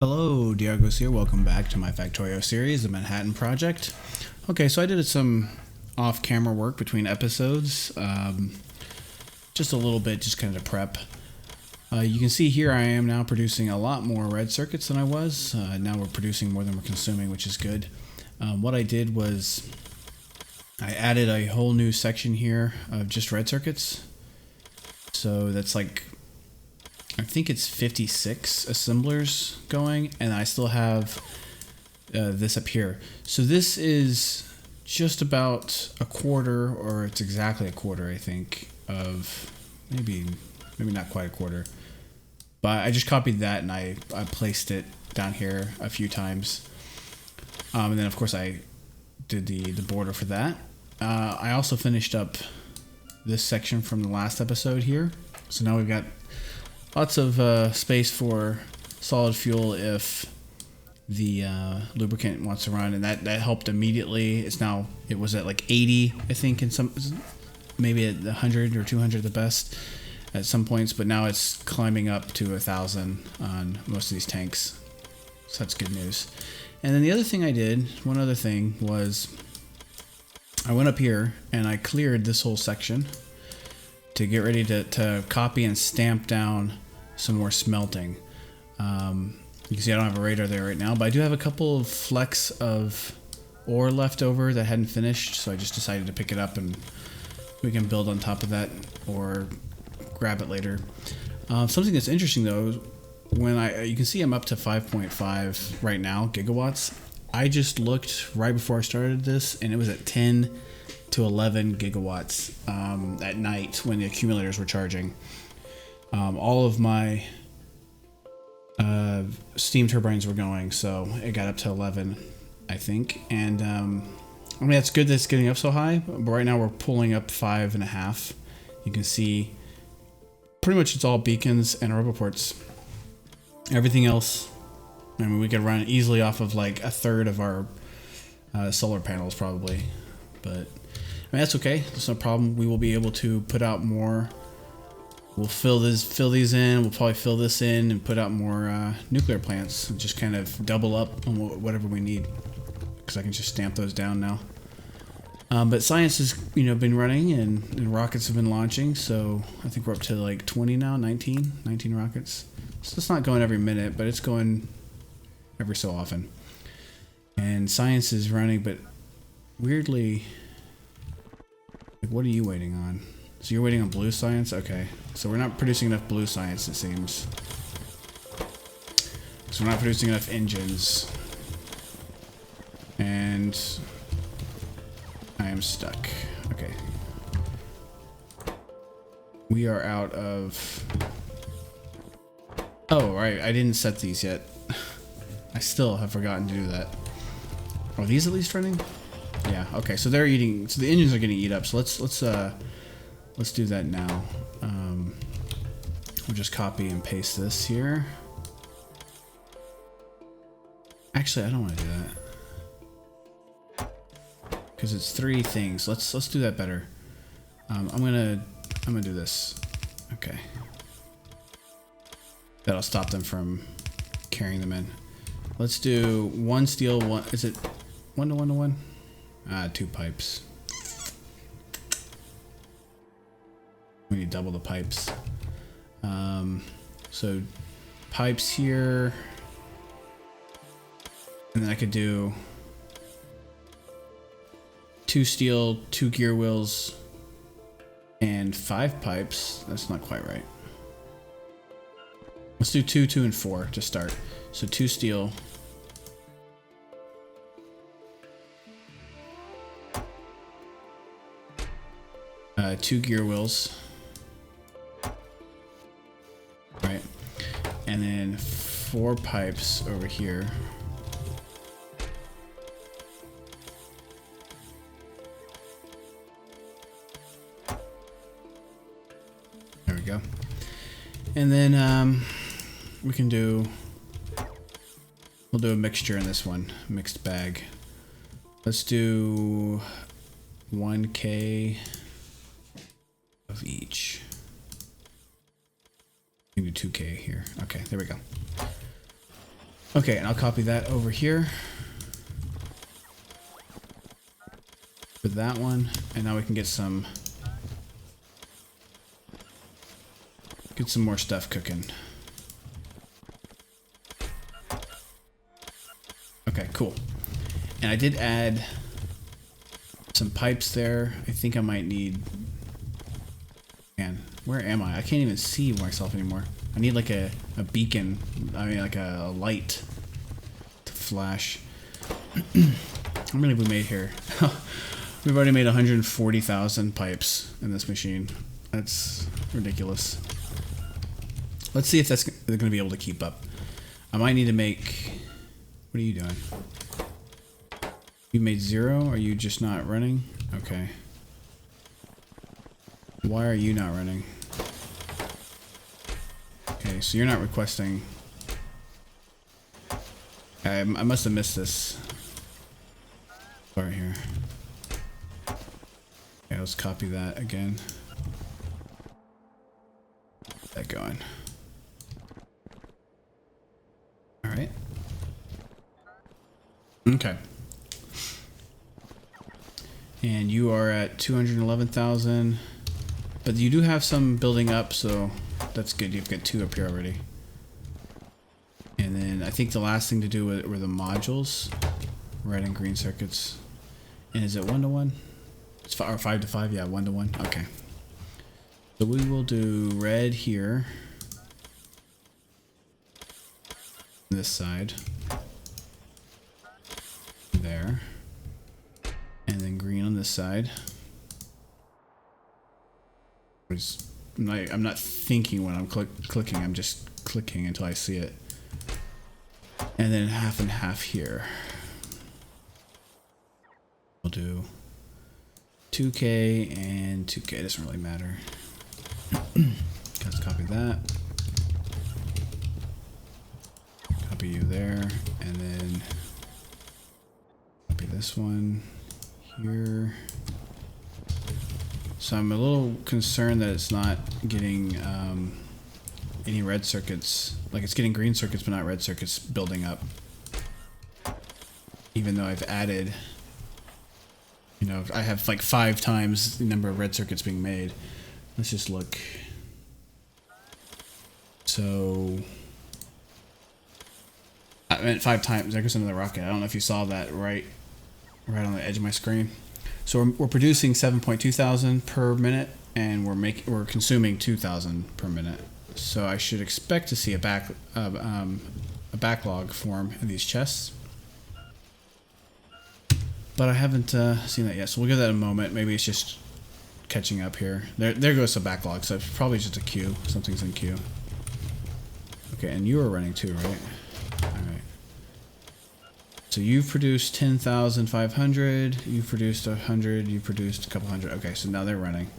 Hello, Diagos here. Welcome back to my Factorio series, the Manhattan Project. Okay, so I did some off-camera work between episodes, just a little bit, just kind of to prep. You can see here I am now producing a lot more red circuits than I was. Now we're producing more than we're consuming, which is good. What I did was I added a whole new section here of just red circuits. So that's like, I think it's 56 assemblers going, and I still have this up here. So this is just about a quarter, or it's exactly a quarter, I think, of maybe not quite a quarter. But I just copied that and I placed it down here a few times. And then of course I did the border for that. I also finished up this section from the last episode here. So now we've got lots of space for solid fuel if the lubricant wants to run, and that helped immediately. It was at like 80, I think, in some, maybe at 100 or 200 the best at some points, but now it's climbing up to 1,000 on most of these tanks. So that's good news. And then the other thing I did, one other thing, was I went up here and I cleared this whole section to get ready to copy and stamp down some more smelting. You can see I don't have a radar there right now, but I do have a couple of flecks of ore left over that hadn't finished, so I just decided to pick it up and we can build on top of that or grab it later. Something that's interesting though, you can see I'm up to 5.5 right now gigawatts. I just looked right before I started this and it was at 10 to 11 gigawatts at night when the accumulators were charging. All of my steam turbines were going, so it got up to 11, I think. And I mean, it's good that it's getting up so high, but right now we're pulling up 5.5. You can see pretty much it's all beacons and roboports. Everything else, I mean, we could run easily off of like a third of our solar panels probably, but I mean, that's okay. There's no problem. We will be able to put out more. We'll fill these in. We'll probably fill this in and put out more nuclear plants and just kind of double up on whatever we need, because I can just stamp those down now. But science has been running and rockets have been launching, so I think we're up to like 20 now, 19 rockets. So it's not going every minute, but it's going every so often. And science is running, but weirdly, like, what are you waiting on? So you're waiting on blue science? Okay. So we're not producing enough blue science, it seems. So we're not producing enough engines. And I am stuck. Okay. We are out of... Oh, right. I didn't set these yet. I still have forgotten to do that. Are these at least running? Yeah, okay. So they're eating... So the engines are getting eat up. So let's do that now. We'll just copy and paste this here. Actually, I don't want to do that because it's three things. Let's do that better. I'm gonna do this. Okay. That'll stop them from carrying them in. Let's do one steel. One, is it 1 to 1 to 1? 2 pipes. We need double the pipes. So pipes here, and then I could do 2 steel, 2 gear wheels, and 5 pipes. That's not quite right. Let's do 2, 2, and 4 to start. So 2 steel. Two gear wheels. Right. And then 4 pipes over here. There we go. And then we can we'll do a mixture in this one, mixed bag. Let's do 1K of each. We can do 2K here. Okay, there we go. Okay, and I'll copy that over here for that one, and now we can get some more stuff cooking. Okay, cool. And I did add some pipes there. I think I might need... Man, where am I? I can't even see myself anymore. I need like a beacon. I mean like a light to flash. How many have we made here? We've already made 140,000 pipes in this machine. That's ridiculous. Let's see if that's going to be able to keep up. I might need to make... What are you doing? You made 0? Are you just not running? Okay. Why are you not running? Okay, so you're not requesting... I must have missed this part here. Okay, let's copy that again. Get that going. Alright. Okay. And you are at 211,000. But you do have some building up, so that's good. You've got 2 up here already. And then I think the last thing to do were the modules. Red and green circuits. And is it 1-to-1? It's or 5-to-5? Yeah, 1-to-1. Okay. So we will do red here. This side. There. And then green on this side. I'm not thinking when I'm clicking, I'm just clicking until I see it. And then half and half here. We'll do 2K and 2K, it doesn't really matter. Let's copy that. Copy you there, and then copy this one here. So I'm a little concerned that it's not getting any red circuits. Like it's getting green circuits but not red circuits building up. Even though I've added, you know, I have like 5 times the number of red circuits being made. Let's just look. So I meant 5 times. There goes another rocket. I don't know if you saw that right on the edge of my screen. So we're producing 7.2 thousand per minute, and we're consuming 2,000 per minute. So I should expect to see a backlog form in these chests, but I haven't seen that yet. So we'll give that a moment. Maybe it's just catching up here. There goes the backlog. So it's probably just a queue. Something's in queue. Okay, and you are running too, right? All right. So you've produced 10,500, you've produced 100, you produced a couple hundred. Okay, so now they're running.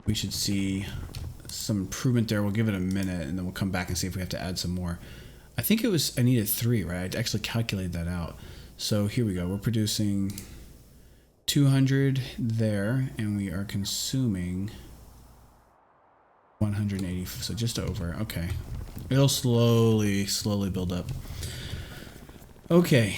We should see some improvement there. We'll give it a minute and then we'll come back and see if we have to add some more. I think I needed 3, right? I actually calculated that out. So here we go. We're producing 200 there and we are consuming 180, so just over. Okay. It'll slowly build up. Okay,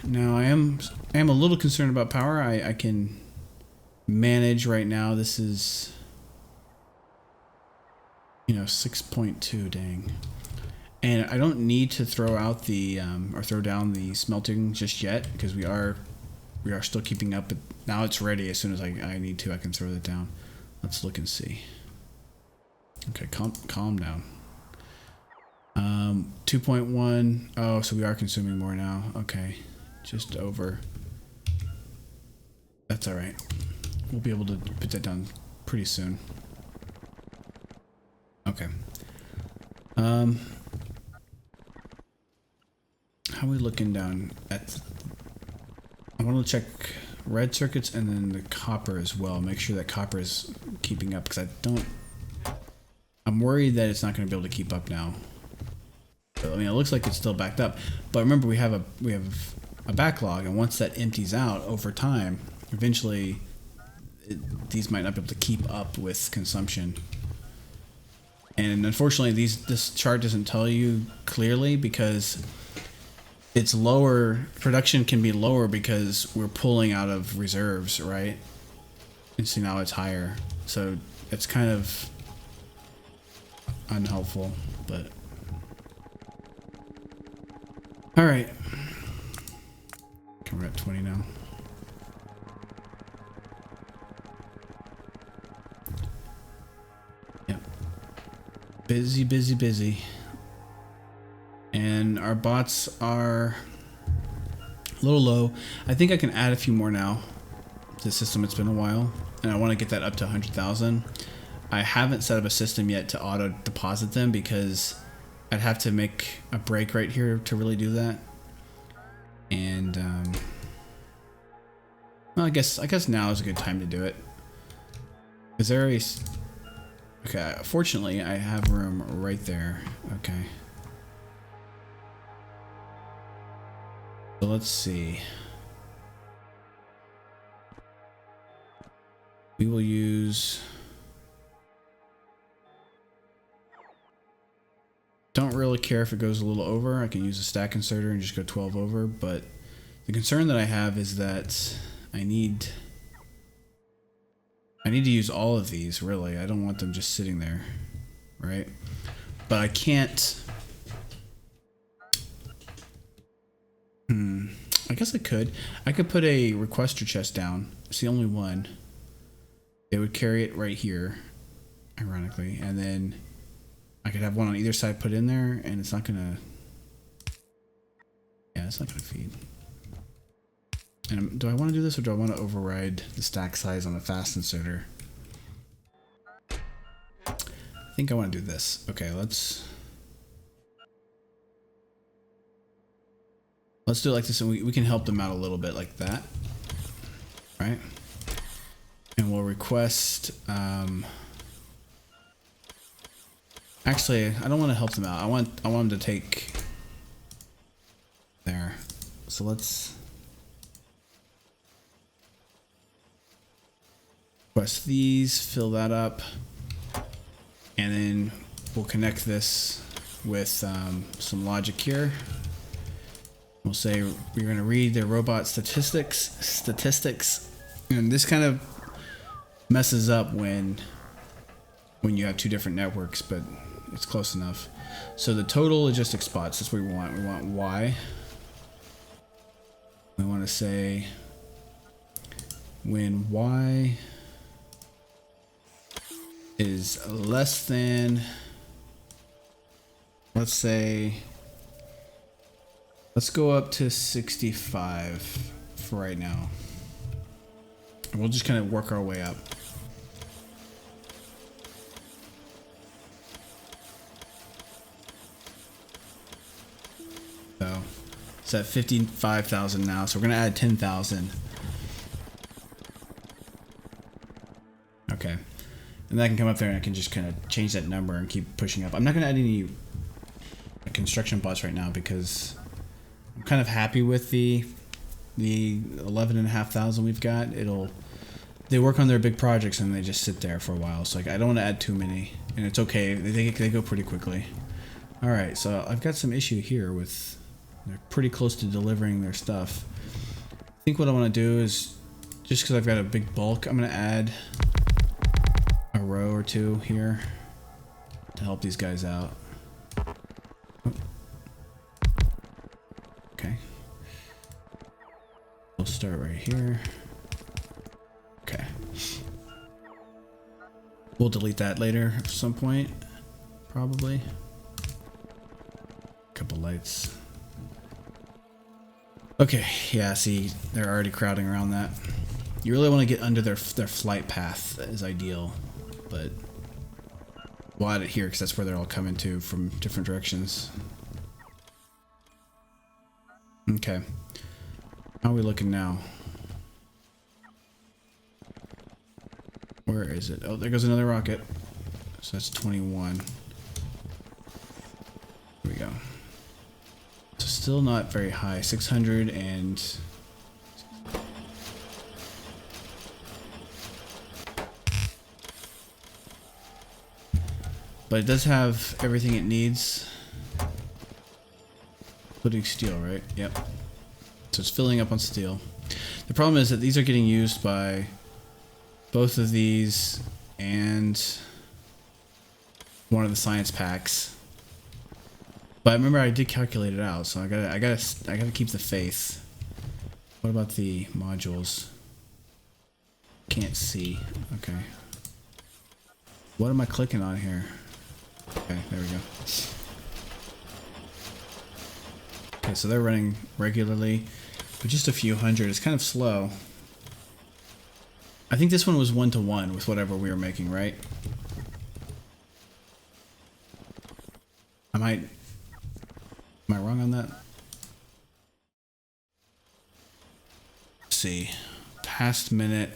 now I am a little concerned about power. I can manage right now. This is, you know, 6.2. Dang, and I don't need to throw out the or throw down the smelting just yet because we are still keeping up. But now it's ready. As soon as I need to, I can throw that down. Let's look and see. Okay, calm down. 2.1. Oh, so we are consuming more now. Okay, just over. That's all right. We'll be able to put that down pretty soon. Okay. How are we looking down at? I want to check red circuits and then the copper as well. Make sure that copper is keeping up because I'm worried that it's not going to be able to keep up now. I mean, it looks like it's still backed up, but remember we have a backlog, and once that empties out over time, eventually these might not be able to keep up with consumption. And unfortunately, this chart doesn't tell you clearly because it's lower. Production can be lower because we're pulling out of reserves, right? And see, now it's higher. So it's kind of unhelpful, but all right. We're at 20 now. Yep. Busy, busy, busy. And our bots are a little low. I think I can add a few more now to the system. It's been a while, and I want to get that up to 100,000. I haven't set up a system yet to auto deposit them because I'd have to make a break right here to really do that. And well, I guess now is a good time to do it. Is there a... Okay, fortunately I have room right there. Okay. So let's see. We will use... Don't really care if it goes a little over. I can use a stack inserter and just go 12 over, but the concern that I have is that I need to use all of these, really. I don't want them just sitting there, right? But I can't... I guess I could. I could put a requester chest down. It's the only one. It would carry it right here, ironically, and then I could have one on either side put in there, and it's not gonna... Yeah, it's not gonna feed. And do I want to do this, or do I want to override the stack size on the fast inserter? I think I want to do this. Okay, let's do it like this, and we can help them out a little bit like that, right? And we'll request... Actually, I don't want to help them out. I want them to take there. So let's request these, fill that up, and then we'll connect this with some logic here. We'll say we're going to read their robot statistics, and this kind of messes up when you have two different networks, but it's close enough. So the total logistic spots, that's what we want. We want Y. We want to say when Y is less than, let's say, let's go up to 65 for right now. And we'll just kind of work our way up. So it's at 55,000 now, so we're gonna add 10,000. Okay, and then I can come up there and I can just kind of change that number and keep pushing up. I'm not gonna add any construction bots right now because I'm kind of happy with the 11,500 we've got. They work on their big projects and they just sit there for a while. So like, I don't want to add too many, and it's okay. They go pretty quickly. All right, so I've got some issue here with. They're pretty close to delivering their stuff. I think what I want to do is, just because I've got a big bulk, I'm going to add a row or two here to help these guys out. Oh. Okay. We'll start right here. Okay. We'll delete that later at some point, probably. Couple lights. Okay, yeah, see, they're already crowding around that. You really want to get under their flight path. That is ideal, but we'll add it here because that's where they're all coming to from different directions. Okay, how are we looking now? Where is it? Oh, there goes another rocket. So that's 21. Here we go. So still not very high. 600 and... But it does have everything it needs. Including steel, right? Yep. So it's filling up on steel. The problem is that these are getting used by both of these and one of the science packs. But remember, I did calculate it out, so I gotta keep the faith. What about the modules? Can't see. Okay. What am I clicking on here? Okay, there we go. Okay, so they're running regularly, but just a few hundred. It's kind of slow. I think this one was 1-to-1 with whatever we were making, right? Am I wrong on that? Let's see. Past minute.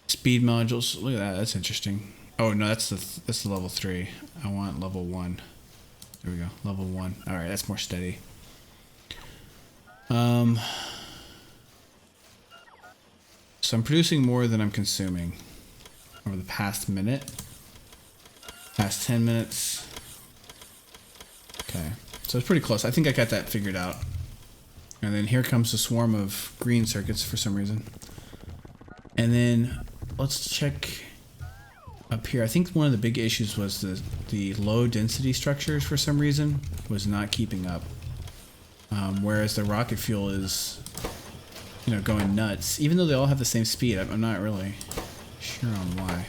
Speed modules. Look at that. That's interesting. Oh no, that's the level 3. I want level 1. There we go. Level 1. All right, that's more steady. So I'm producing more than I'm consuming over the past minute. Past 10 minutes. Okay. So it's pretty close. I think I got that figured out. And then here comes the swarm of green circuits for some reason. And then let's check up here. I think one of the big issues was the low density structures for some reason was not keeping up. Whereas the rocket fuel is, you know, going nuts. Even though they all have the same speed, I'm not really sure on why.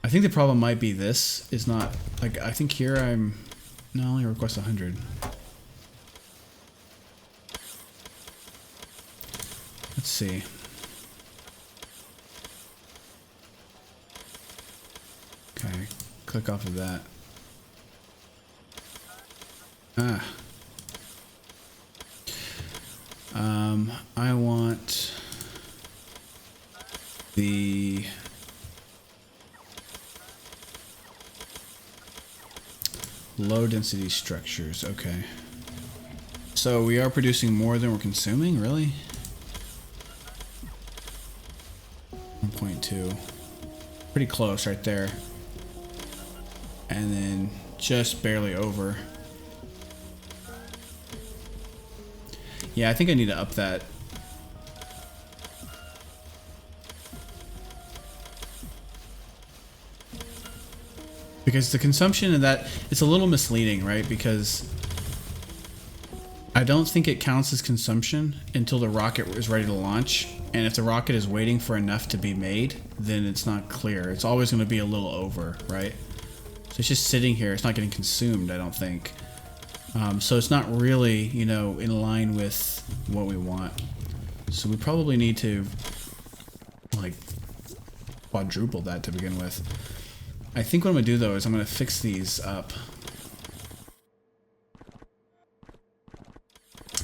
I think the problem might be this is not, like, I think here I'm, no, I only request 100. Let's see. Okay, click off of that. I want the low density structures. Okay. So we are producing more than we're consuming, really? 1.2. Pretty close right there. And then just barely over. Yeah, I think I need to up that. Because the consumption of that, it's a little misleading, right? Because I don't think it counts as consumption until the rocket is ready to launch. And if the rocket is waiting for enough to be made, then it's not clear. It's always going to be a little over, right? So it's just sitting here. It's not getting consumed, I don't think. So it's not really, you know, in line with what we want. So we probably need to, like, quadruple that to begin with. I think what I'm going to do, though, is I'm going to fix these up.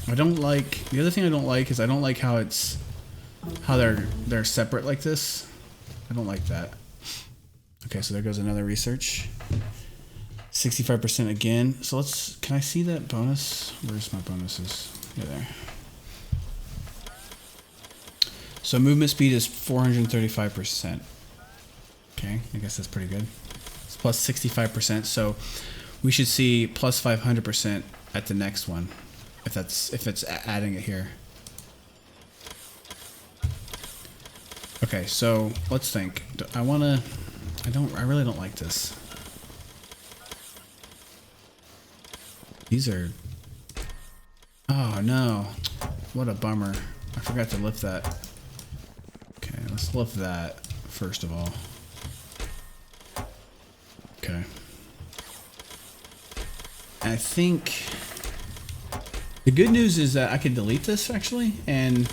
I don't like, the other thing I don't like is I don't like how it's, how they're separate like this. I don't like that. Okay, so there goes another research. 65% again. So let's, can I see that bonus? Where's my bonuses? Yeah, there. So movement speed is 435%. Okay, I guess that's pretty good. It's plus 65%. So we should see plus 500% at the next one, if it's adding it here. Okay, so let's think. I really don't like this. These are, oh no, what a bummer. I forgot to lift that. Okay, let's lift that first of all. Okay. I think the good news is that I can delete this actually, and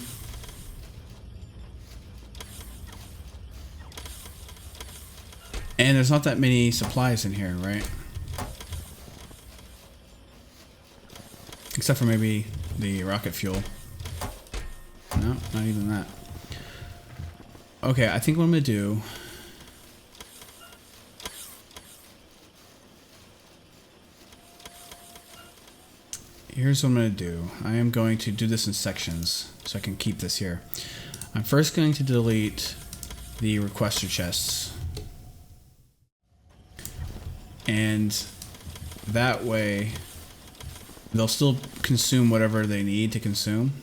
there's not that many supplies in here, right? Except for maybe the rocket fuel. No, not even that. Okay, I think what I'm gonna do, here's what I'm gonna do. I am going to do this in sections so I can keep this here. I'm first going to delete the requester chests. And that way they'll still consume whatever they need to consume.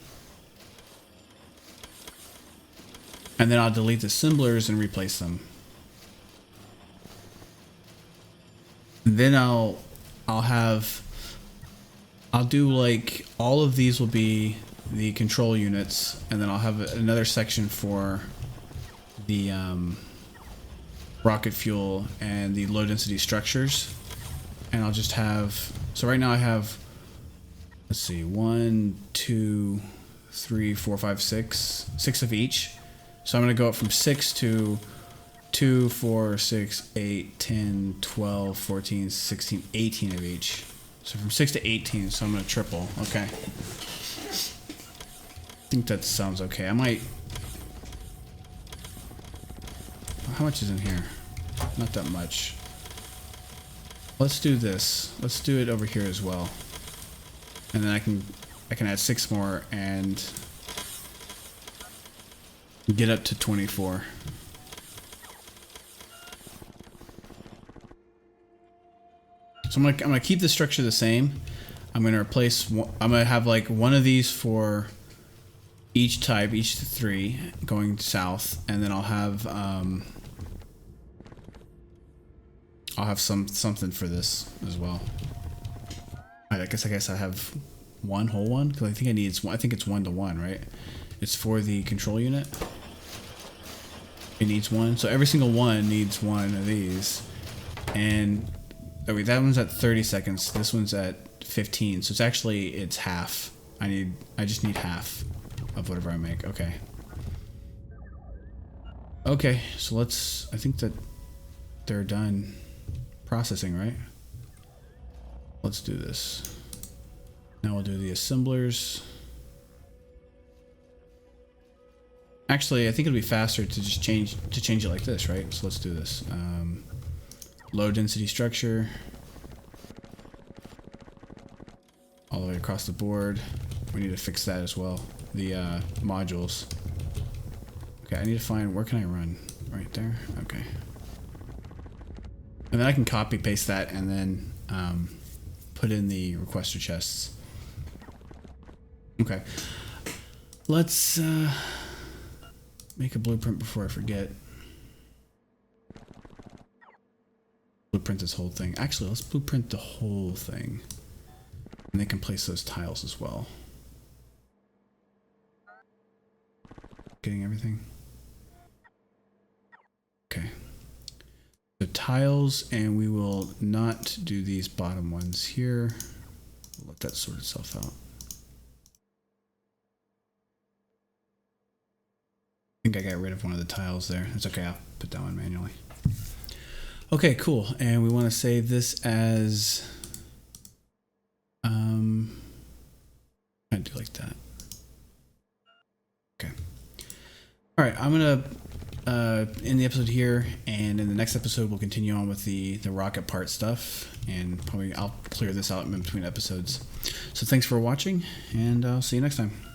And then I'll delete the assemblers and replace them. Then I'll do like all of these will be the control units, and then I'll have another section for the rocket fuel and the low density structures. And I'll just have, so right now I have, let's see, 1, 2, 3, 4, 5, 6 of each. So I'm going to go up from 6 to 2, 4, 6, 8, 10, 12, 14, 16, 18 of each. So from 6 to 18, so I'm going to triple. Okay. I think that sounds okay. I might... How much is in here? Not that much. Let's do this. Let's do it over here as well. And then I can add 6 more and get up to 24. So I'm gonna keep the structure the same. I'm gonna replace. I'm gonna have like one of these for each type, each 3 going south, and then I'll have something for this as well. I guess I have one whole one because I think I need. I think it's 1-to-1, right? It's for the control unit. It needs 1, so every single one needs 1 of these, and. Oh wait, that one's at 30 seconds. This one's at 15. So it's half. I just need half of whatever I make. Okay. Okay, so I think that they're done processing, right? Let's do this. Now we'll do the assemblers. Actually, I think it'll be faster to just change it like this, right? So let's do this. Low density structure all the way across the board. We need to fix that as well. The modules. Okay, I need to find, where can I run? Right there. Okay. And then I can copy paste that and then put in the requester chests. Okay. Let's make a blueprint before I forget. Blueprint this whole thing. Actually, let's blueprint the whole thing. And they can place those tiles as well. Getting everything? Okay. The tiles, and we will not do these bottom ones here. We'll let that sort itself out. I think I got rid of one of the tiles there. That's okay, I'll put that one manually. Okay, cool. And we want to save this as I do like that. Okay. All right, I'm gonna end the episode here, and in the next episode we'll continue on with the rocket part stuff, and probably I'll clear this out in between episodes. So thanks for watching, and I'll see you next time.